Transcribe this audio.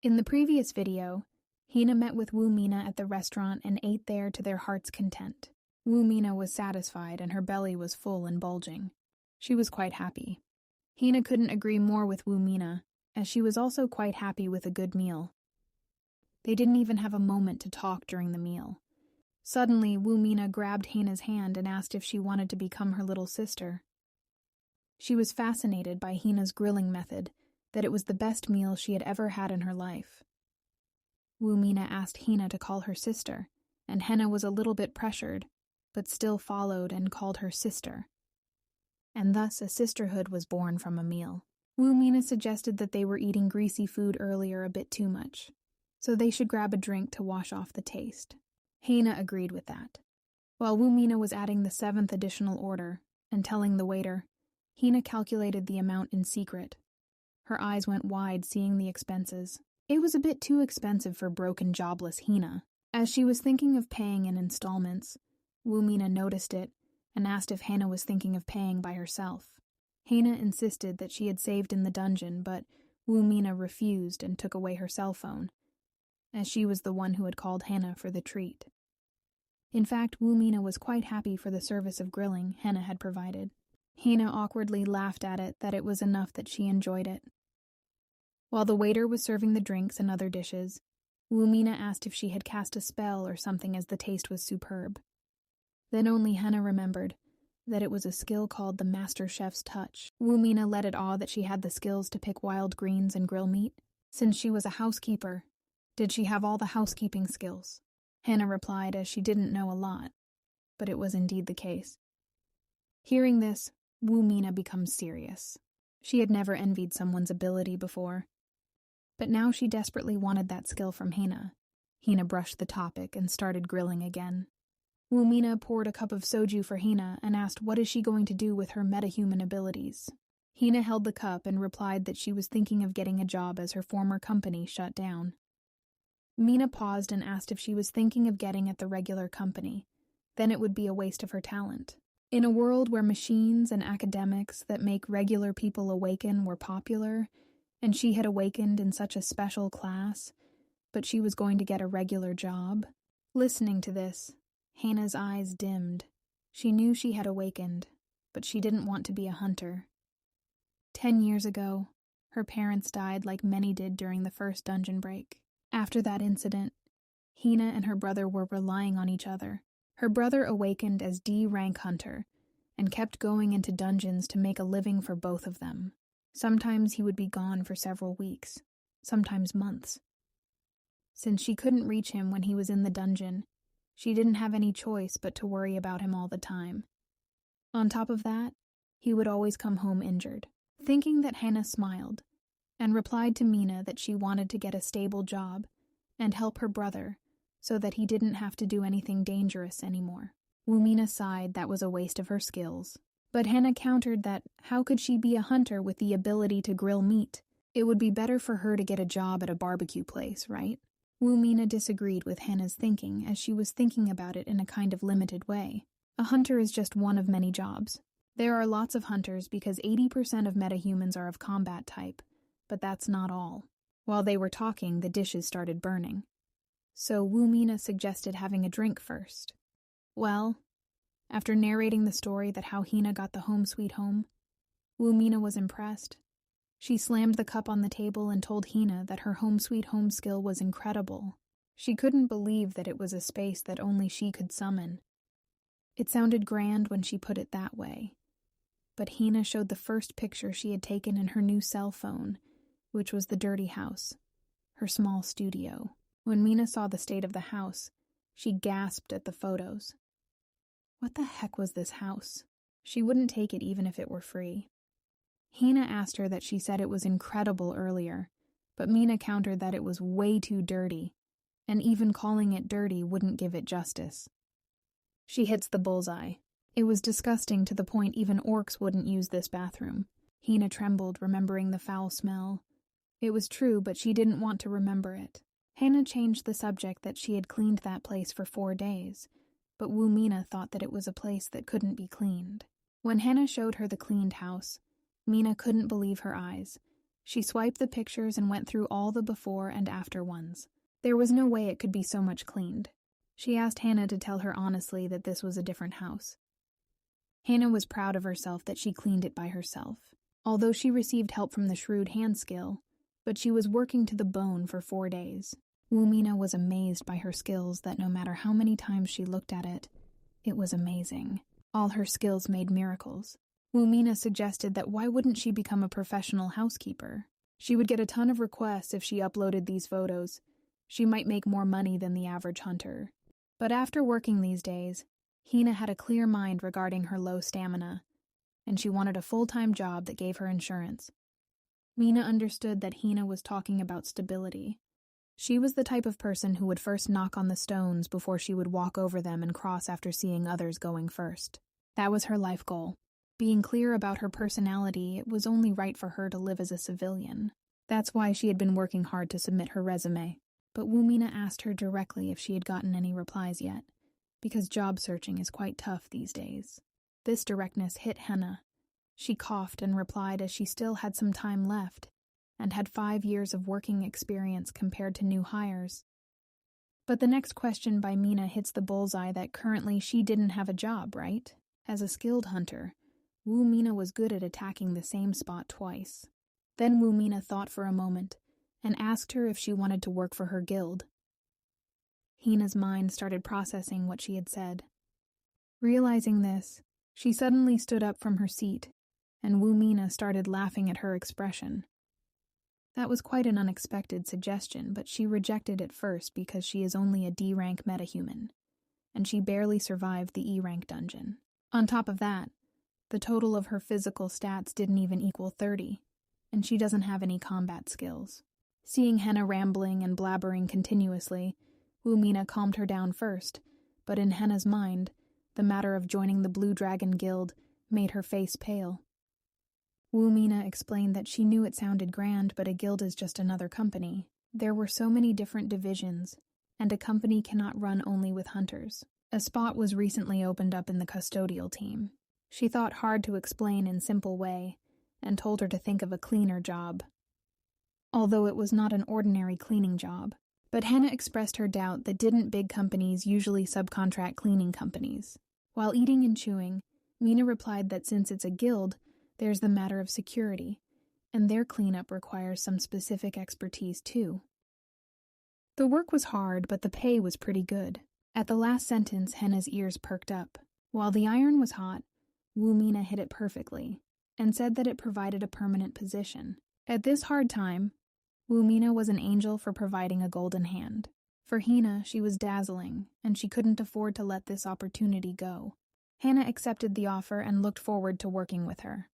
In the previous video, Heena met with Woo Mina at the restaurant and ate there to their heart's content. Woo Mina was satisfied and her belly was full and bulging. She was quite happy. Heena couldn't agree more with Woo Mina, as she was also quite happy with a good meal. They didn't even have a moment to talk during the meal. Suddenly, Woo Mina grabbed Heena's hand and asked if she wanted to become her little sister. She was fascinated by Heena's grilling method, that it was the best meal she had ever had in her life. Woo Mina asked Heena to call her sister, and Heena was a little bit pressured, but still followed and called her sister. And thus a sisterhood was born from a meal. Woo Mina suggested that they were eating greasy food earlier a bit too much, so they should grab a drink to wash off the taste. Heena agreed with that. While Woo Mina was adding the 7th additional order and telling the waiter, Heena calculated the amount in secret. Her eyes went wide seeing the expenses. It was a bit too expensive for broken, jobless Heena. As she was thinking of paying in installments, Woo Mina noticed it and asked if Heena was thinking of paying by herself. Heena insisted that she had saved in the dungeon, but Woo Mina refused and took away her cell phone, as she was the one who had called Heena for the treat. In fact, Woo Mina was quite happy for the service of grilling Heena had provided. Heena awkwardly laughed at it that it was enough that she enjoyed it. While the waiter was serving the drinks and other dishes, Woo Mina asked if she had cast a spell or something as the taste was superb. Then only Heena remembered that it was a skill called the Master Chef's Touch. Woo Mina let it awe that she had the skills to pick wild greens and grill meat. Since she was a housekeeper, did she have all the housekeeping skills? Heena replied as she didn't know a lot, but it was indeed the case. Hearing this, Woo Mina becomes serious. She had never envied someone's ability before, but now she desperately wanted that skill from Heena. Heena brushed the topic and started grilling again. Woo Mina poured a cup of soju for Heena and asked what is she going to do with her metahuman abilities. Heena held the cup and replied that she was thinking of getting a job as her former company shut down. Mina paused and asked if she was thinking of getting at the regular company. Then it would be a waste of her talent. In a world where machines and academics that make regular people awaken were popular, and she had awakened in such a special class, but she was going to get a regular job. Listening to this, Hannah's eyes dimmed. She knew she had awakened, but she didn't want to be a hunter. 10 years ago, her parents died like many did during the first dungeon break. After that incident, Heena and her brother were relying on each other. Her brother awakened as D-rank hunter and kept going into dungeons to make a living for both of them. Sometimes he would be gone for several weeks, sometimes months. Since she couldn't reach him when he was in the dungeon, she didn't have any choice but to worry about him all the time. On top of that, he would always come home injured. Thinking that Hannah smiled, and replied to Mina that she wanted to get a stable job and help her brother so that he didn't have to do anything dangerous anymore. Woo Mina sighed that was a waste of her skills. But Hannah countered that how could she be a hunter with the ability to grill meat? It would be better for her to get a job at a barbecue place, right? Woo Mina disagreed with Hannah's thinking as she was thinking about it in a kind of limited way. A hunter is just one of many jobs. There are lots of hunters because 80% of metahumans are of combat type, but that's not all. While they were talking, the dishes started burning. So Woo Mina suggested having a drink first. Well, after narrating the story that how Heena got the home sweet home, Woo Mina was impressed. She slammed the cup on the table and told Heena that her home sweet home skill was incredible. She couldn't believe that it was a space that only she could summon. It sounded grand when she put it that way. But Heena showed the first picture she had taken in her new cell phone, which was the dirty house, her small studio. When Mina saw the state of the house, she gasped at the photos. What the heck was this house? She wouldn't take it even if it were free. Heena asked her that she said it was incredible earlier, but Mina countered that it was way too dirty, and even calling it dirty wouldn't give it justice. She hits the bullseye. It was disgusting to the point even orcs wouldn't use this bathroom. Heena trembled, remembering the foul smell. It was true, but she didn't want to remember it. Hannah changed the subject that she had cleaned that place for 4 days, but Woo Mina thought that it was a place that couldn't be cleaned. When Hannah showed her the cleaned house, Mina couldn't believe her eyes, She swiped the pictures and went through all the before and after ones. There was no way it could be so much cleaned. She asked Hannah to tell her honestly that this was a different house. Hannah was proud of herself that she cleaned it by herself, although she received help from the shrewd hand skill, but she was working to the bone for 4 days. Woo-mina was amazed by her skills that no matter how many times she looked at it, it was amazing. All her skills made miracles. Woo-mina suggested that why wouldn't she become a professional housekeeper? She would get a ton of requests if she uploaded these photos. She might make more money than the average hunter. But after working these days, Heena had a clear mind regarding her low stamina, and she wanted a full-time job that gave her insurance. Mina understood that Heena was talking about stability. She was the type of person who would first knock on the stones before she would walk over them and cross after seeing others going first. That was her life goal. Being clear about her personality, it was only right for her to live as a civilian. That's why she had been working hard to submit her resume. But Woo-mina asked her directly if she had gotten any replies yet, because job searching is quite tough these days. This directness hit Heena. She coughed and replied as she still had some time left, and had 5 years of working experience compared to new hires. But the next question by Mina hits the bullseye that currently she didn't have a job, right? As a skilled hunter, Woo-mina was good at attacking the same spot twice. Then Woo-mina thought for a moment, and asked her if she wanted to work for her guild. Heena's mind started processing what she had said. Realizing this, she suddenly stood up from her seat, and Woo-mina started laughing at her expression. That was quite an unexpected suggestion, but she rejected it first because she is only a D-rank metahuman, and she barely survived the E-rank dungeon. On top of that, the total of her physical stats didn't even equal 30, and she doesn't have any combat skills. Seeing Heena rambling and blabbering continuously, Woo-mina calmed her down first, but in Heena's mind, the matter of joining the Blue Dragon Guild made her face pale. Woo-mina explained that she knew it sounded grand, but a guild is just another company. There were so many different divisions, and a company cannot run only with hunters. A spot was recently opened up in the custodial team. She thought hard to explain in simple way, and told her to think of a cleaner job. Although it was not an ordinary cleaning job. But Heena expressed her doubt that didn't big companies usually subcontract cleaning companies. While eating and chewing, Mina replied that since it's a guild, there's the matter of security, and their cleanup requires some specific expertise too. The work was hard, but the pay was pretty good. At the last sentence, Heena's ears perked up. While the iron was hot, Woo-mina hit it perfectly, and said that it provided a permanent position. At this hard time, Woo-mina was an angel for providing a golden hand. For Heena, she was dazzling, and she couldn't afford to let this opportunity go. Heena accepted the offer and looked forward to working with her.